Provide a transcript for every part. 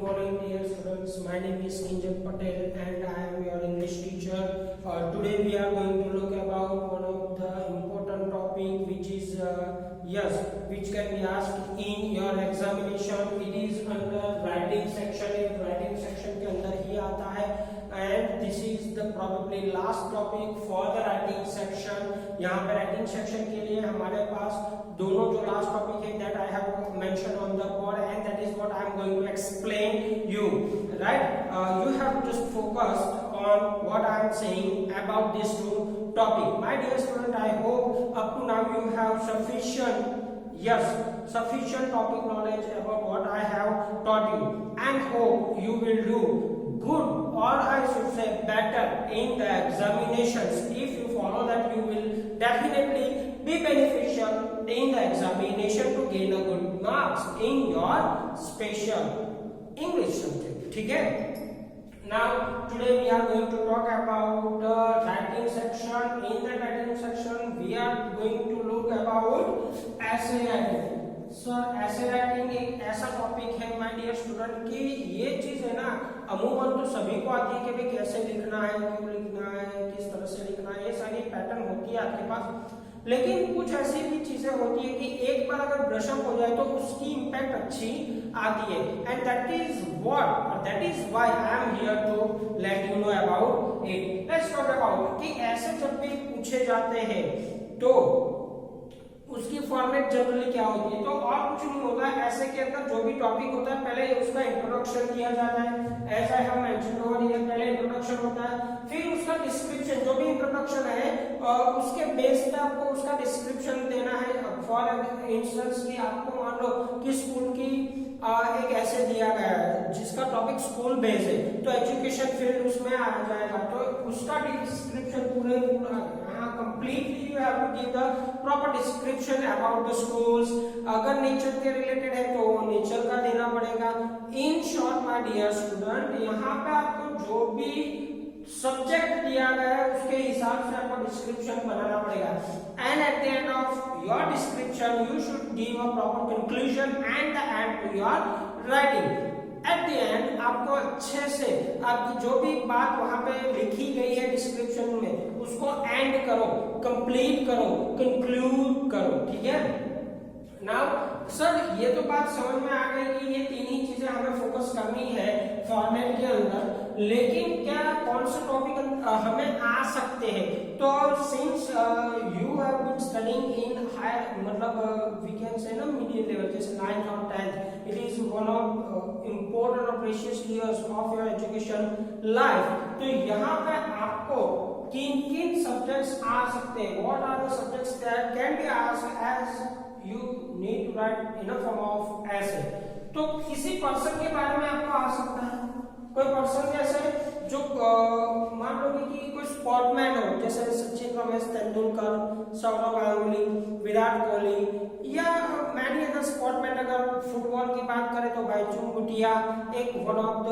morning, dear students. My name is Kinjal Patel and I am your English teacher. Today we are going to look about one of the important topic which is which can be asked in your examination. It is under writing section. Writing section के अंदर ही आता है and this is the probably last topic for the writing section. यहाँ पे writing section के लिए हमारे पास दोनों जो last topic है that I have mentioned on the board and that is what I am going to explain you. Right? You have just focused on what I am saying about these two topic. My dear student, I hope up to now you have sufficient topic knowledge about what I have taught you and hope you will do good, or I should say better in the examinations. If you follow that, you will definitely be beneficial in the examination to gain a good marks in your special English subject. ठीक है? Now today we are going to talk about the writing section. In the writing section we are going to look about essay writing. ऐसे writing एक ऐसा topic है my dear student कि ये चीज है ना अमूमन तो सभी को आती है कि भाई कैसे लिखना है, क्यों लिखना है, किस तरह से लिखना है, ये सारी पैटर्न होती है आपके पास. लेकिन कुछ ऐसी भी चीजें होती है कि एक बार अगर ब्रश अप हो जाए तो उसकी इंपैक्ट अच्छी आती है and that is why I am here to let you know about it. Let's talk about कि ऐसे जब भी पूछे जाते हैं तो उसकी फॉर्मेट जनरली क्या होती है. तो और कुछ नहीं होता है, ऐसे के अंदर जो भी टॉपिक होता है पहले उसका इंट्रोडक्शन दिया जाता है, ऐसा हम मेंशन ओवर हियर. पहले इंट्रोडक्शन होता है, फिर उसका डिस्क्रिप्शन, जो भी इंट्रोडक्शन है उसके बेस पे आपको उसका डिस्क्रिप्शन देना है. फॉर इंस्टेंस कि आपको मान लो कि स्कूल की एक ऐसे दिया गया है जिसका टॉपिक स्कूल बेस है तो एजुकेशन फील्ड उसमें आ जाएगा, तो उसका डिस्क्रिप्शन पूरे completely you have to give the proper description about the schools. अगर नेचर के रिलेटेड है तो नेचर का देना पड़ेगा. In short my dear student, यहाँ पे आपको जो भी सब्जेक्ट दिया गया है उसके हिसाब से आपको डिस्क्रिप्शन बनाना पड़ेगा and at the end of your description you should give a proper conclusion and the end to your writing. At the end आपको अच्छे से आपकी जो भी बात वहां पे लिखी गई है डिस्क्रिप्शन में उसको एंड करो, कंप्लीट करो, कंक्लूड करो. ठीक है? नाउ सर ये तो बात समझ में आ गई कि ये तीन ही चीजें हमें फोकस करनी है फॉर्मेट के अंदर, लेकिन क्या कौन से टॉपिक हमें आ सकते हैं. तो since you have been studying in higher मतलब वी कैन से ना मीडियम लेवल जैसे 9th और 10th, it is one of important और precious years of your education life. तो यहाँ पे आपको किन किन सब्जेक्ट्स आ सकते हैं, what are the subjects that can be asked as you need to write in a form of essay. तो किसी पर्सन के बारे में आपको आ सकता है. कोई पर्सन जैसे जो मान लो कि कोई स्पोर्टमैन हो जैसे सचिन रमेश तेंदुलकर, सौरव गांगुली, विराट कोहली या मैनी अदर स्पोर्टमैन. अगर फुटबॉल की बात करें तो भाईचुंग भूटिया एक one of the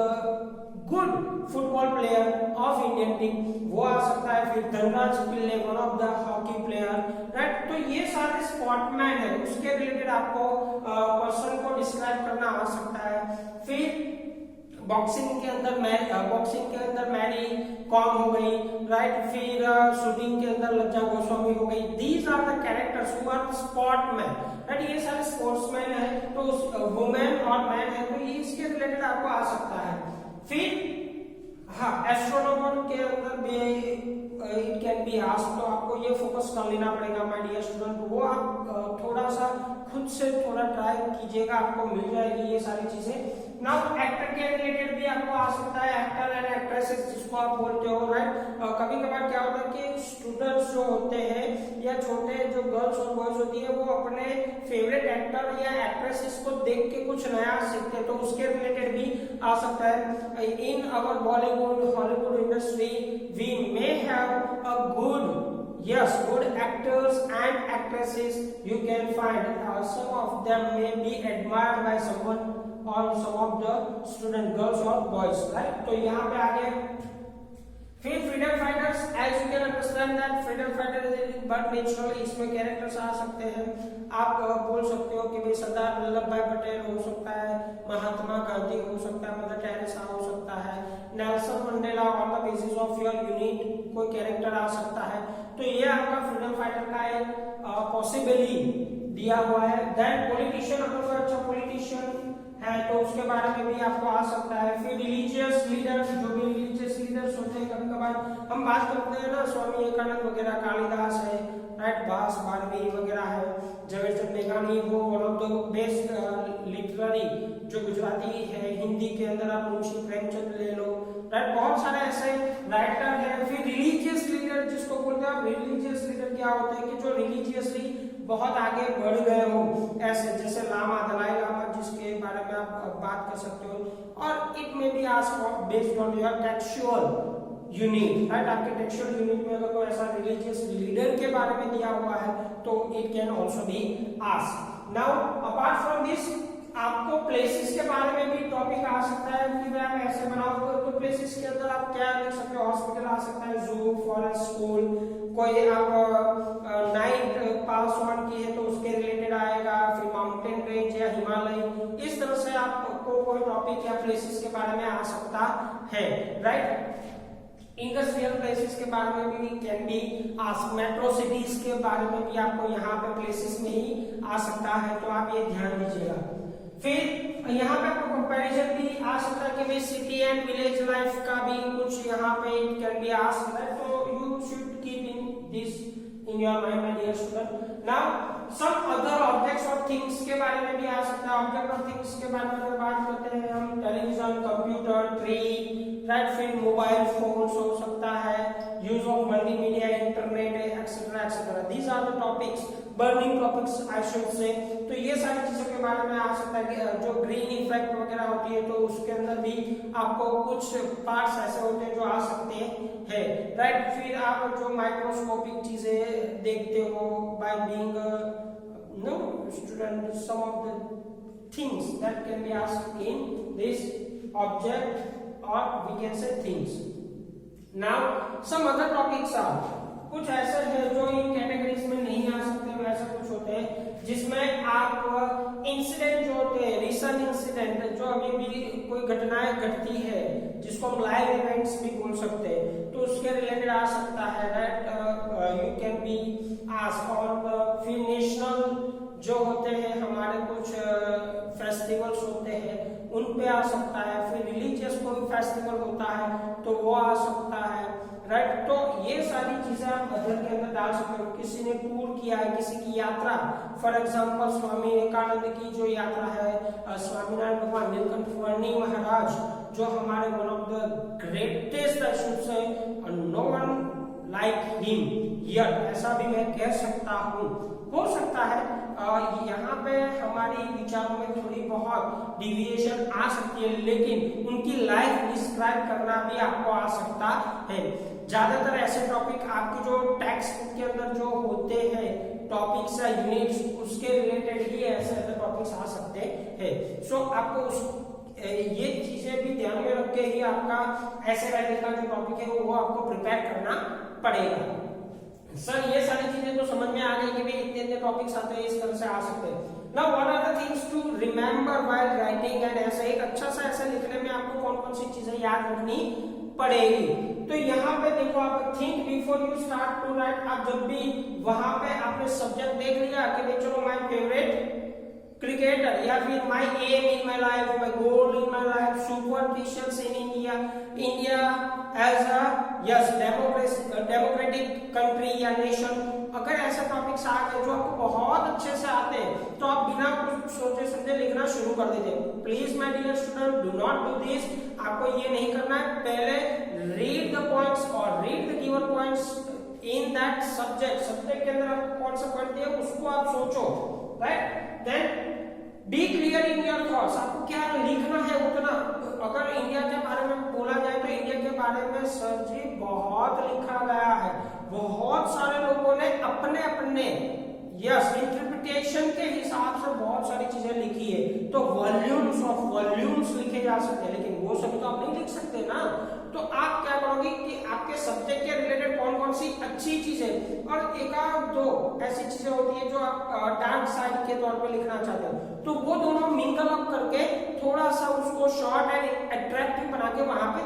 good football player of Indian team, वो आ सकता है. फिर Dhanraj Pillay one of the hockey player. Right? तो ये सारे स्पोर्टमैन है, उसके रिलेटेड आपको पर्सन को डिस्क्राइब करना आ सकता है. फिर बॉक्सिंग के अंदर मैरी कॉम हो गई. राइट? फिर शूटिंग के अंदर लज्जा गोस्वामी हो गई. These are the characters who are sportsman. Right? ये सारे स्पोर्ट्समैन है, तो वुमेन और मैन है, तो ये इसके रिलेटेड आपको आ सकता है. फिर एस्ट्रोनॉमर के अंदर भी इट कैन बी आस्क्ड, तो आपको ये फोकस कर लेना पड़ेगा माय डियर स्टूडेंट. वो आप थोड़ा सा खुद से थोड़ा ट्राई कीजिएगा, आपको मिल जाएगी ये सारी चीजें. नाउ एक्टर के रिलेटेड भी आपको आ सकता है, एक्टर एंड एक्ट्रेसेस जिसको आप बोलते हो. राइट? कभी कभार क्या होता है कि स्टूडेंट्स जो होते हैं या छोटे जो गर्ल्स और बॉयज होती है वो अपने फेवरेट एक्टर या एक्ट्रेसेस को देख के कुछ नया सीखते हैं, तो उसके रिलेटेड भी आ सकता है. In our Bollywood Hollywood industry we may have a good actors and actresses. You can find some of them may be admired by someone or some of the student girls or boys. Right? तो यहाँ पे आगे फिर freedom fighters, as you can understand that freedom fighter is but natural, इसमें characters आ सकते हैं। आप बोल सकते हो कि भाई सरदार वल्लभ भाई पटेल हो सकता है, महात्मा गांधी हो सकता है, मदर टेरेसा हो सकता है, Nelson Mandela, on the basis of your unit कोई कैरेक्टर आ सकता है। तो ये आपका फ्रीडम फाइटर का एक पॉसिबली दिया हुआ है। देन पॉलिटिशियन, अगर कोई अच्छा पॉलिटिशियन है तो उसके बारे में भी आपको आ सकता है। फिर रिलीजियस लीडर्स, जो भी रिलीजियस लीडर्स होते हैं, कभी कभार हम बात करते हैं ना, स्वामी विवेकानंद वगैरह, कालिदास है, राइट, भास भारवी वगैरह है, झवेरचंद मेघानी, वो one of the best literary जो गुजराती है, हिंदी के अंदर आप मुंशी प्रेमचंद ले लो, राइट, बहुत सारे ऐसे राइटर हैं। फिर रिलीजियस लीडर जिसको बोलते हैं, रिलीजियस लीडर क्या होते हैं कि जो रिलीजियसली बहुत आगे बढ़ गए हो, ऐसे जैसे लामा, दलाई लामा, जिसके बारे में आप बात कर सकते हो। और it may be asked based on your textual unit, right, आपके टेक्सचुअल यूनिट में अगर कोई ऐसा रिलीजियस लीडर के बारे में दिया हुआ है तो it can also be asked. Now apart from this, आपको प्लेसेस के बारे में भी टॉपिक आ सकता है कि भाई आप ऐसे बनाओ तो प्लेसेस के अंदर आप क्या लिख सकते हो, हॉस्पिटल आ सकता है, जू, फॉरेस्ट, स्कूल, कोई आप नाइट पास ऑन की है तो उसके रिलेटेड आएगा, फिर माउंटेन रेंज या हिमालय, इस तरह से आपको कोई टॉपिक या प्लेसेस के बारे में आ सकता है, राइट। इंडस्ट्रियल प्लेसेस के बारे में भी can be asked, metro cities के बारे में भी आपको यहाँ पे प्लेसेस में ही आ सकता है, तो आप ये ध्यान दीजिएगा। फिर यहाँ पे आपको कंपैरिजन भी आ सकता है कि भाई सिटी एंड विलेज लाइफ का भी कुछ यहाँ पे इट कैन बी आस्क्ड, तो you should keep in this in your mind my dear student. Now some other objects और थिंग्स के बारे में भी आ सकता है। ऑब्जेक्ट और थिंग्स के बारे में बात करते हैं हम, टेलीविजन, कंप्यूटर, ट्री, राइट, फिर मोबाइल फोन्स हो सकता है, use of multimedia, internet, etcetera etcetera, these are the topics, burning topics I should say. तो ये सारी चीजों के बारे में आ सकता है कि जो ग्रीन इफेक्ट वगैरह होती है तो उसके अंदर भी आपको कुछ पार्ट्स ऐसे होते हैं जो आ सकते हैं, राइट। फिर आप जो माइक्रोस्कोपिक चीजें देखते हो by being no student, some of the things that can be asked in this object और we can say things. Now some other topics are, कुछ ऐसे हैं जो इन कैटेगरीज में नहीं आ सकते, ऐसा कुछ होते हैं जिसमें आप इंसिडेंट जो होते हैं, रिसेंट इंसिडेंट, जो अभी भी कोई घटनाएं घटती है जिसको हम लाइव इवेंट्स भी बोल सकते हैं, तो उसके रिलेटेड आ सकता है, right, you can be asked. और फिर नेशनल जो होते हैं हमारे कुछ फेस्टिवल्स होते हैं उन पे आ सकता है। फिर रिलीजियस कोई फेस्टिवल होता है तो वो आ सकता है, राइट। तो ये सारी चीजें आप अध्ययन के अंदर डाल सकते हो। किसी ने टूर किया है, किसी की यात्रा, फॉर एग्जांपल स्वामी विवेकानंद की जो यात्रा है, स्वामीनारायण भगवान, नीलकंठ वर्णी महाराज जो हमारे one of the greatest I should say, no one like him here, ऐसा भी मैं कह सकता हूँ। हो सकता है यहाँ पे हमारी विचारों में थोड़ी बहुत डिविएशन आ सकती है, लेकिन उनकी लाइफ डिस्क्राइब करना भी आपको आ सकता है। ज्यादातर ऐसे टॉपिक आपके जो टेक्स्ट बुक के अंदर जो होते हैं टॉपिक्स या यूनिट्स, उसके रिलेटेड ही ऐसे ऐसे टॉपिक्स आ सकते हैं। सो आपको ये चीजें भी ध्यान में रख के ही आपका ऐसे राइटिंग का जो टॉपिक है वो आपको प्रिपेयर करना पड़ेगा। सर ये सारी चीजें तो समझ में आ गई कि भाई इतने इतने टॉपिक्स आते हैं, इस तरह से आ सकते हैं। Now what are the things to remember while writing, and ऐसे एक अच्छा सा ऐसे लिखने में आपको कौन कौन सी चीजें याद रखनी पड़ेगी। तो यहाँ पे देखो, आप think before you start to write. आप जब भी वहां पे आपने सब्जेक्ट देख लिया कि भाई चलो माय फेवरेट क्रिकेटर, या फिर my aim in my life, my goal in my life, superstitions in India, India as a yes democratic country या नेशन, अगर ऐसे टॉपिक्स आ गए जो आपको बहुत अच्छे से आते हैं तो आप बिना कुछ सोचे समझे लिखना शुरू कर दीजिए। Please my dear student, do not do this. आपको ये नहीं करना है। पहले रीड द पॉइंट्स और read the given points in that subject. Subject के अंदर आपको कौन सा पॉइंट दिया उसको आप सोचो, right. Then be clear in your thoughts. आपको क्या लिखना है उतना। अगर इंडिया के बारे में बोला जाए तो इंडिया के बारे में सर जी बहुत लिखा गया है। बहुत सारे लोगों ने अपने अपने यस इंटरप्रिटेशन के हिसाब से बहुत सारी चीजें लिखी है। तो वॉल्यूम्स ऑफ वॉल्यूम्स लिखे जा सकते हैं, लेकिन वो सभी तो आप नहीं लिख सकते ना। तो आप क्या करोगे कि आपके अच्छी चीजें और एक आध दो ऐसी चीजें होती है जो आप डार्क साइड के तौर पे लिखना चाहते हो, तो वो दोनों मिंगल अप करके थोड़ा सा उसको शॉर्ट एंड अट्रैक्टिव बना के वहां पे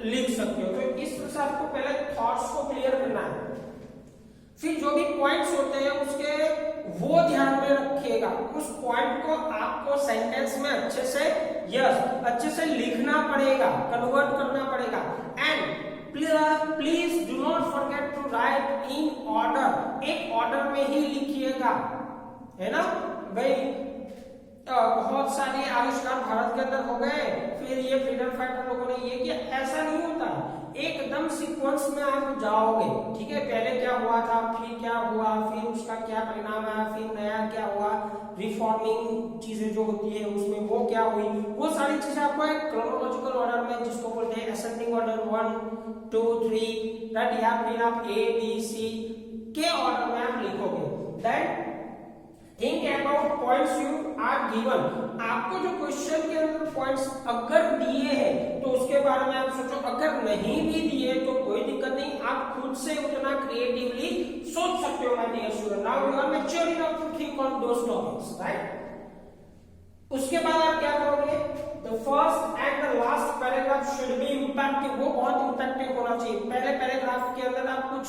लिख सकते हो। तो इस तरह से आपको पहले थॉट्स को क्लियर करना है, फिर जो भी पॉइंट्स होते हैं उसके वो ध्यान में रखिएगा, उस पॉइंट को आपको सेंटेंस में अच्छे से लिखना पड़ेगा, कन्वर्ट करना पड़ेगा। And please do not forget to write in order, एक ऑर्डर में ही लिखिएगा, है ना भाई। बहुत सारे आविष्कार भारत के अंदर हो गए, फिर ये फ्रीडम फाइटर लोगों ने ये किया, ऐसा नहीं होता, एकदम सीक्वेंस में आप जाओगे, ठीक है। पहले क्या हुआ था, फिर क्या हुआ, फिर उसका क्या परिणाम आया, फिर नया क्या हुआ, रिफॉर्मिंग चीजें जो होती है उसमें वो क्या हुई, वो सारी चीजें आपको एक क्रोनोलॉजिकल ऑर्डर में, जिसको बोलते हैं असेंडिंग ऑर्डर 1 2 3 राइट, या फिर आप A B C के ऑर्डर में आप लिखोगे। That think about points you are given, आपको जो क्वेश्चन के अंदर पॉइंट्स अगर दिए हैं तो उसके बारे में आप सोचो, अगर नहीं भी दिए तो कोई दिक्कत नहीं, आप खुद से उतना क्रिएटिवली सोच सकते हो my dear student. Now you are mature enough to think on those topics, right. उसके बाद आप क्या करोगे, the first and the last paragraph should be impactive, वो बहुत इंपैक्टिव होना चाहिए। पहले पैराग्राफ के अंदर आप कुछ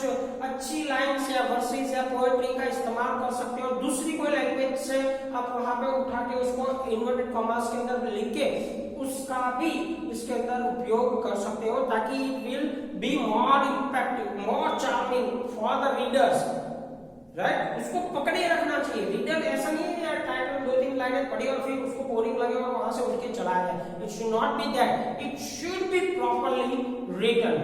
अच्छी लाइंस या वर्सेस या पोएट्री का इस्तेमाल कर सकते हो, दूसरी कोई लैंग्वेज से आप वहां पे उठा के उसको इन्वर्टेड कॉमास के अंदर लिख के उसका भी इसके अंदर उपयोग कर सकते हो, ताकि it will be more impactive, more charming for the readers, right. उसको पकड़े रखना चाहिए। रीडर ऐसा नहीं है यार टाइटल 2-3 लाइनें पढ़ी और फिर उसको बोरिंग लगे और वहां से उठ के चला जाए, it should not be that, it should be properly written.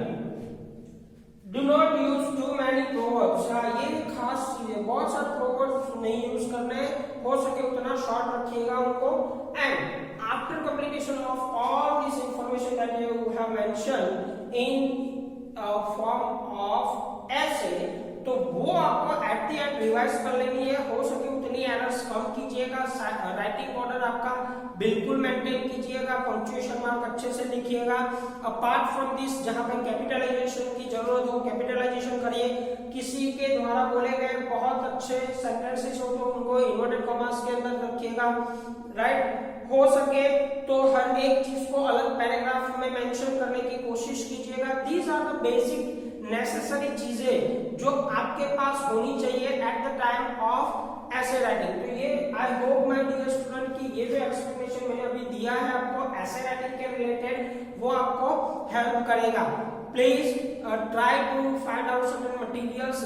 Do not use too many proverbs, ये खास चीज है, बहुत सारे प्रोवर्ब्स नहीं यूज करने, हो सके उतना शॉर्ट रखिएगा उनको। And after completion of all this information that you have mentioned in form of essay, तो वो आपको एट द एंड रिवाइज कर लेनी है। हो सके उतनी एरर्स कम कीजिएगा, राइटिंग ऑर्डर आपका बिल्कुल मेंटेन कीजिएगा, पंक्चुएशन मार्क अच्छे से लिखिएगा। अपार्ट फ्रॉम दिस, जहां पे कैपिटलाइजेशन की जरूरत हो कैपिटलाइजेशन करिए, किसी के द्वारा बोले गए बहुत अच्छे सेंटेंसेस हो तो उनको इन्वर्टेड कॉमास के अंदर रखिएगा, राइट। हो सके तो हर एक चीज को अलग पैराग्राफ में मेंशन करने की कोशिश कीजिएगा। These are the basic necessary चीजें जो आपके पास होनी चाहिए at the time of essay writing. तो ये I hope my dear student कि ये जो एक्सप्लेनेशन मैंने अभी दिया है आपको एसे राइटिंग के रिलेटेड, वो आपको हेल्प करेगा। Please try to find out certain materials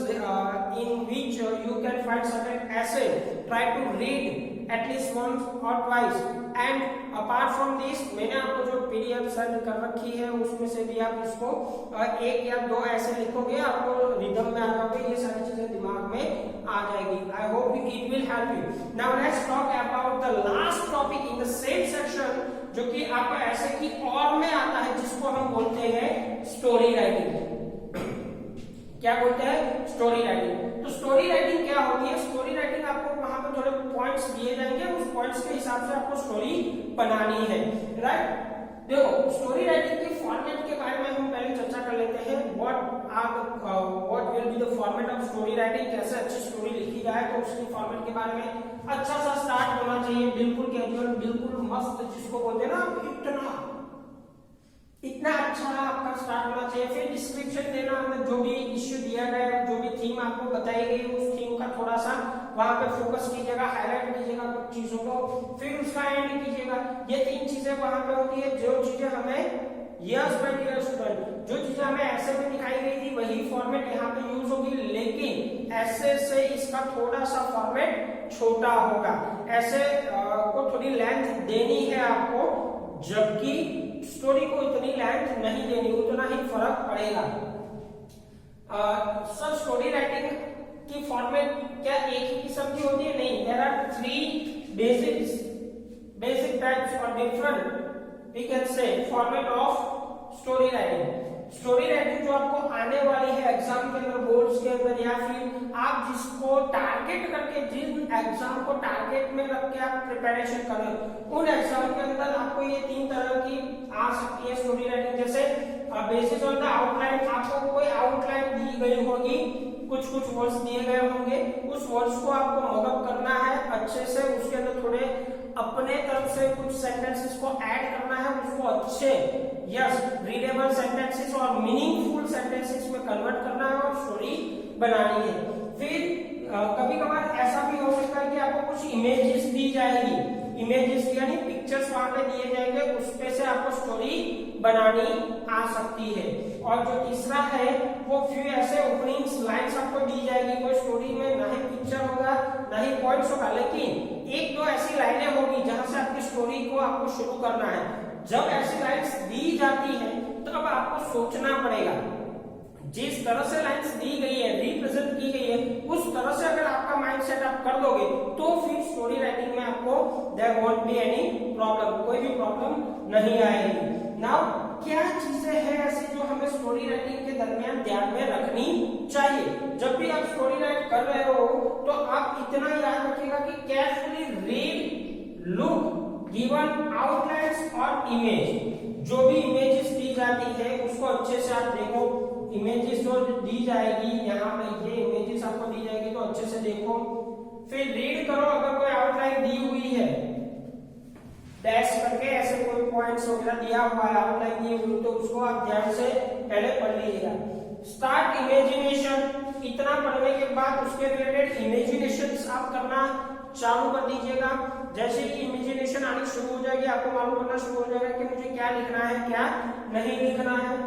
in which you can find certain essay. Try to read at least once or twice. And apart from this, मैंने आपको जो PDF सेंड कर रखी है उसमें से भी आप इसको एक या दो ऐसे लिखोगे, आपको रिदम में आ जाओगे, ये सारी चीजें दिमाग में आ जाएगी। I hope it will help you. Now let's talk about the last topic in the same section, जो कि आपका ऐसे की और में आता है, जिसको हम बोलते हैं स्टोरी राइटिंग। क्या बोलते हैं? Story writing. तो स्टोरी राइटिंग क्या होती है? स्टोरी राइटिंग आपको वहां पे थोड़े पॉइंट्स दिए जाएंगे, उस पॉइंट्स के हिसाब से आपको स्टोरी बनानी है, राइट। देखो, स्टोरी राइटिंग के फॉर्मेट के बारे में हम पहले चर्चा कर लेते हैं। What will be the format of story writing, कैसे अच्छी स्टोरी लिखी जाए, तो उसके फॉर्मेट के बारे में अच्छा सा स्टार्ट होना चाहिए, बिल्कुल कैजुअल, बिल्कुल मस्त, जिसको बोलते हैं ना इतना अच्छा आपका स्टार्ट होना चाहिए। फिर डिस्क्रिप्शन देना, अंदर जो भी इश्यू दिया गया है, जो भी थीम आपको बताई गई है, उस थीम का थोड़ा सा वहां पे फोकस कीजिएगा, हाईलाइट कीजिएगा कुछ चीजों को, फिर उसका एंड कीजिएगा। ये 3 चीजें वहां पे होती है। जो चीजें हमें यस माय डियर स्टूडेंट, जो चीजें हमें ऐसे में दिखाई गई थी वही फॉर्मेट यहाँ पे यूज होगी, लेकिन ऐसे से इसका थोड़ा सा फॉर्मेट छोटा होगा। ऐसे को थोड़ी लेंथ देनी है आपको, जबकि स्टोरी को इतनी लेंथ नहीं देनी, उतना ही फर्क पड़ेगा। सर स्टोरी राइटिंग की फॉर्मेट क्या एक ही किस्म की होती है? नहीं, देयर आर 3 बेसिक टाइप्स और different we can say format of story writing. Story writing जो आपको आने वाली है एग्जाम के अंदर, बोर्ड्स के अंदर, या फिर आप जिसको टारगेट करके, जिन एग्जाम को टारगेट में रख के आप प्रिपरेशन कर रहे हो, उन एग्जाम के अंदर आपको ये 3 तरह की आ सकती है स्टोरी राइटिंग। जैसे बेसिस ऑन द आउटलाइन, आपको कोई आउटलाइन दी दी गई होगी, कुछ कुछ वर्ड्स दिए गए होंगे, उस वर्ड्स को आपको मॉकअप करना है अच्छे से, उसके अंदर थोड़े अपने तरफ से कुछ सेंटेंसेस को ऐड करना है, उसको अच्छे यस रीडेबल सेंटेंसेस और मीनिंगफुल सेंटेंसेस में कन्वर्ट करना है और स्टोरी बनानी है। फिर कभी कभार ऐसा भी हो सकता है कि आपको कुछ इमेजेस दी जाएगी, इमेजेस यानी पिक्चर्स वहां पे दिए जाएंगे, उस पे से आपको स्टोरी बनानी आ सकती है। और जो तीसरा है वो फ्यू ऐसे ओपनिंग लाइंस आपको दी जाएगी, कोई स्टोरी में ना ही पिक्चर होगा ना ही पॉइंट्स होगा, लेकिन एक दो ऐसी लाइनें होगी जहां से आपकी स्टोरी को आपको शुरू करना है। जब ऐसी लाइंस दी जाती है तो अब आपको सोचना पड़ेगा, जिस तरह से लाइंस दी गई है, रिप्रेजेंट की गई है, उस तरह से अगर आपका माइंड सेट आप कर दोगे तो फिर स्टोरी राइटिंग में आपको there won't be any problem, कोई भी प्रॉब्लम नहीं आएगी। नाउ क्या चीजें हैं ऐसी जो हमें स्टोरी राइटिंग के दरमियान ध्यान में रखनी चाहिए? जब भी आप स्टोरी राइट कर रहे हो तो आप इतना याद रखिएगा कि carefully read, look, given outlines और इमेज। जो भी इमेजेस दी जाती है उसको अच्छे से आप देखो, इमेजेस जो दी जाएगी यहाँ पे ये इमेजेस आपको दी जाएगी तो अच्छे से देखो, फिर रीड करो। अगर कोई आउटलाइन दी हुई है डैश करके ऐसे कोई पॉइंट्स वगैरह दिया हुआ है, आउटलाइन दी हुई, तो उसको आप ध्यान से पहले पढ़ लीजिएगा। स्टार्ट इमेजिनेशन, इतना पढ़ने के बाद उसके रिलेटेड इमेजिनेशंस आप करना चालू कर दीजिएगा। जैसे ही इमेजिनेशन आनी शुरू हो जाएगी आपको मालूम करना शुरू हो जाएगा कि मुझे क्या लिखना है क्या नहीं लिखना है।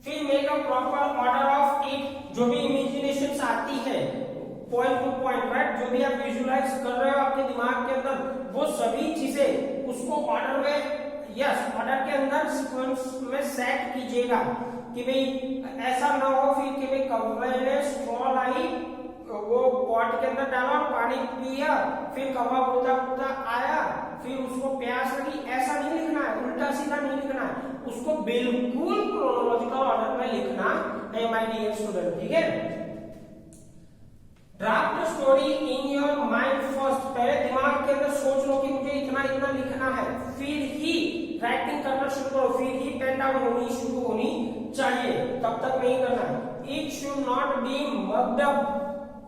फिर make a proper order of it, जो भी इमेजिनेशंस आती है पॉइंट टू पॉइंट, राइट, जो भी आप विजुअलाइज कर रहे हो अपने दिमाग के अंदर वो सभी चीजें उसको ऑर्डर में यस ऑर्डर के अंदर सीक्वेंस में सेट कीजिएगा कि भाई ऐसा ना हो फिर कि भाई कौवे ने स्ट्रॉ लाई वो पॉट के अंदर डाला और पानी पिया, फिर कौवा उड़ता उड़ता आया, फिर उसको प्यास लगी, ऐसा नहीं लिखना है, उल्टा सीधा नहीं लिखना है, उसको बिल्कुल क्रोनोलॉजिकल ऑर्डर में लिखना है माय डियर स्टूडेंट, ठीक है। Draft story in your mind first, पहले दिमाग के अंदर सोच लो कि मुझे इतना इतना लिखना है, फिर ही राइटिंग करना शुरू करो, फिर ही पेन डाउन होनी शुरू होनी चाहिए, तब तक नहीं करना है। It should not B mugged up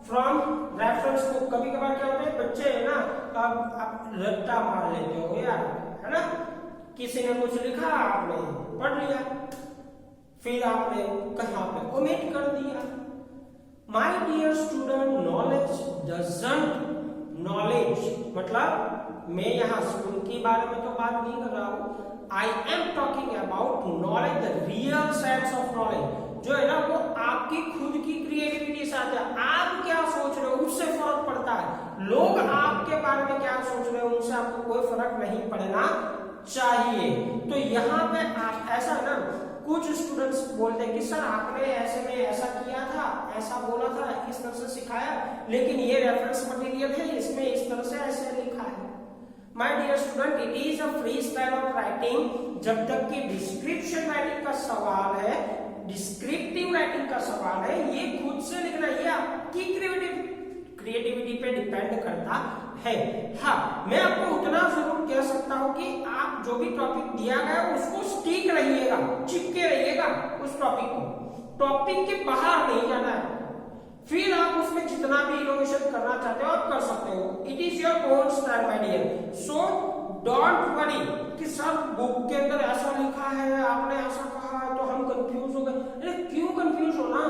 from reference book. कभी कभार क्या होता है बच्चे है ना, अब आप रट्टा मार लेते हो यार, है ना, किसी ने कुछ लिखा आपने पढ़ लिया, फिर आपने कहां पे ओमिट कर दिया। My dear student, knowledge doesn't, knowledge मतलब मैं यहाँ स्कूल के बारे में तो बात नहीं कर रहा हूँ, I am talking about knowledge, the real sense of knowledge, जो है ना वो आपकी खुद की क्रिएटिविटी से आता है। आप क्या सोच रहे हो उससे फर्क पड़ता है, लोग आपके बारे में क्या सोच रहे हो उनसे आपको कोई फर्क नहीं पड़ना चाहिए। तो यहाँ पे आप ऐसा ना, कुछ स्टूडेंट्स बोलते हैं कि सर आपने ऐसे में ऐसा किया था, ऐसा बोला था, इस तरह से सिखाया, लेकिन ये रेफरेंस मटेरियल है इसमें इस तरह से ऐसे लिखा है। My dear student, it is a free style of writing. जब तक कि डिस्क्रिप्शन राइटिंग का सवाल है, डिस्क्रिप्टिव राइटिंग का सवाल है, ये खुद से लिखना, ये आपकी क्रिएटिविटी पे डिपेंड करता है। हाँ, मैं आपको उतना जरूर कह सकता हूं कि आप जो भी टॉपिक दिया गया उसको स्टिक रहिएगा, चिपके रहिएगा उस टॉपिक को, टॉपिक के बाहर नहीं जाना है। फिर आप उसमें जितना भी इनोवेशन करना चाहते हो आप कर सकते हो। It is your own style my dear, so don't worry कि सर बुक के अंदर ऐसा लिखा है, आपने ऐसा कहा है तो हम कंफ्यूज हो गए। अरे क्यों कंफ्यूज होना,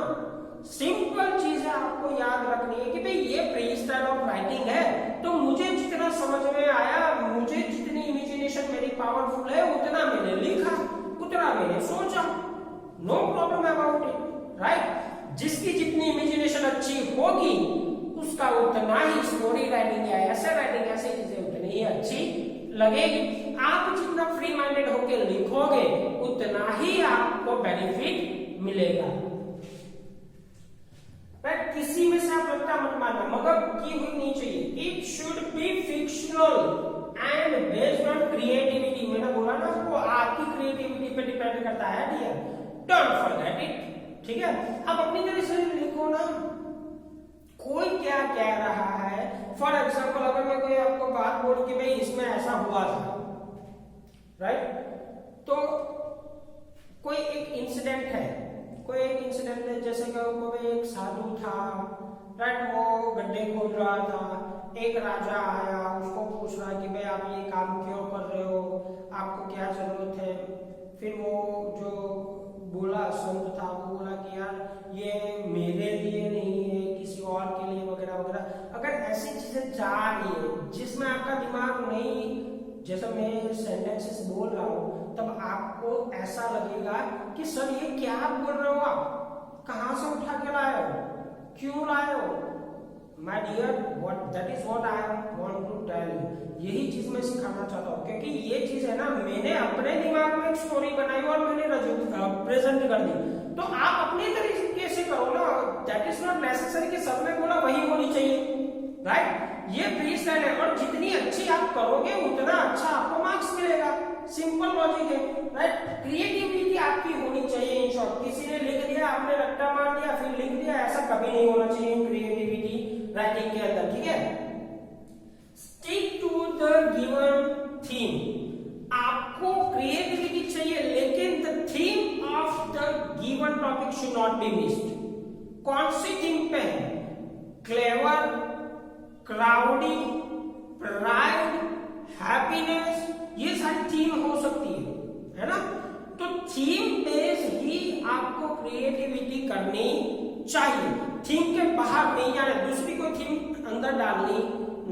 सिंपल चीज है, आपको याद रखनी है कि भाई ये फ्री स्टाइल ऑफ राइटिंग है, तो मुझे जितना समझ में आया, मुझे जितनी इमेजिनेशन मेरी पावरफुल है उतना मैंने लिखा, उतना मैंने सोचा, no problem about it, right. जिसकी जितनी इमेजिनेशन अच्छी होगी उसका उतना ही स्टोरी राइटिंग या ऐसे राइटिंग ऐसी चीजें उतनी ही अच्छी लगेगी। आप जितना फ्री माइंडेड होकर लिखोगे उतना ही आपको बेनिफिट मिलेगा। किसी में से आप रट्टा मत मारना, मगर की हुई नहीं चाहिए। It should B fictional and based on creativity. मैंने बोला ना वो आपकी क्रिएटिविटी पे डिपेंड करता है डियर, डोंट फॉरगेट इट, ठीक है। अब अपनी तरह से लिखो ना, कोई क्या कह रहा है, फॉर एग्जाम्पल अगर मैं कोई आपको बात बोलूं कि भाई इसमें ऐसा हुआ था, राइट, तो कोई एक इंसिडेंट है, कोई एक इंसिडेंट है, जैसे कि कोई एक साधु था, राइट, वो गड्ढे खोद रहा था, एक राजा आया, उसको पूछ रहा कि भाई आप ये काम क्यों कर रहे हो, आपको क्या जरूरत है। फिर वो जो बोला संत था, वो बोला कि यार ये मेरे लिए नहीं है, किसी और के लिए वगैरह वगैरह। अगर ऐसी चीजें जा रही है जिसमें आपका दिमाग नहीं, जैसा मैं सेंटेंसेस बोल रहा हूँ, तब आपको ऐसा लगेगा कि सर ये क्या बोल रहे हो, आप कहाँ से उठा के लाए हो, क्यों लाए हो। My dear, what that is what I want to tell you. यही चीज मैं सिखाना चाहता हूँ, क्योंकि ये चीज है ना, मैंने अपने दिमाग में एक स्टोरी बनाई और मैंने प्रेजेंट कर दी, तो आप अपने तरीके से करो ना। दैट इज नॉट नेसेसरी कि सबने बोला वही होनी चाहिए, राइट। ये फ्री स्टाइल है, और जितनी अच्छी आप करोगे उतना अच्छा आपको मार्क्स मिलेगा। सिंपल लॉजिक है, राइट। क्रिएटिविटी आपकी होनी चाहिए। इन शॉर्ट, किसी ने लिख दिया, आपने रट्टा मार दिया फिर लिख दिया, ऐसा कभी नहीं होना चाहिए क्रिएटिविटी राइटिंग के अंदर, ठीक है। Stick to the given theme. आपको क्रिएटिविटी चाहिए, लेकिन the theme of the given topic should not be missed. कौन सी थीम पे है? क्लेवर, क्राउडी, प्राइड, हैप्पीनेस, ये सारी थीम हो सकती है ना। तो थीम बेस ही आपको क्रिएटिविटी करनी चाहिए, थीम के बाहर नहीं जाना, दूसरी कोई थीम अंदर डालनी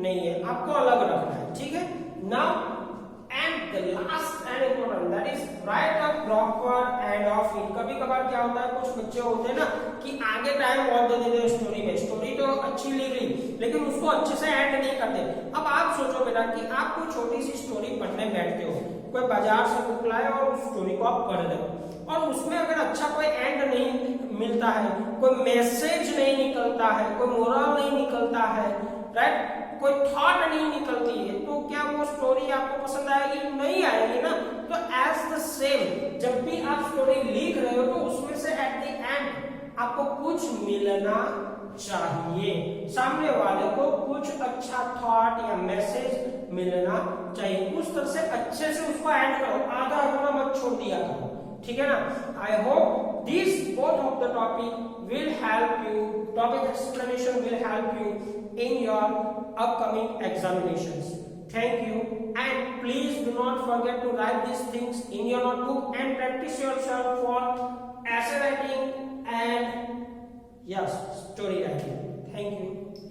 नहीं है, आपको अलग रखना है, ठीक है। Now and the last and important, that is right a proper end of it. कभी कभार क्या होता है, कुछ बच्चे होते हैं ना कि आगे टाइम बहुत दे देते हैं स्टोरी में, स्टोरी तो अच्छी लिख ली लेकिन उसको अच्छे से एंड नहीं करते। अब आप सोचो बेटा कि आप कोई छोटी सी स्टोरी पढ़ने बैठते हो, कोई बाजार से बुक लाए और उस स्टोरी को आप पढ़ रहे हो, और उसमें अगर अच्छा कोई एंड नहीं मिलता है, कोई मैसेज नहीं निकलता है, कोई मोरल नहीं निकलता है, राइट, कोई थॉट नहीं निकलती है, तो क्या वो स्टोरी आपको पसंद आएगी? नहीं आएगी ना। तो एज द सेम, जब भी आप स्टोरी लिख रहे हो तो उसमें से एट द एंड आपको कुछ मिलना चाहिए, सामने वाले को कुछ अच्छा थॉट या मैसेज मिलना चाहिए। उस तरह से अच्छे से उसको एंड करो, आधा अधूरा मत छोड़ दिया करो, ठीक है ना। I hope this both of the topic will help you, topic explanation will help you in your upcoming examinations. Thank you, and please do not forget to write these things in your notebook and practice yourself for essay writing and yes, story writing. Thank you.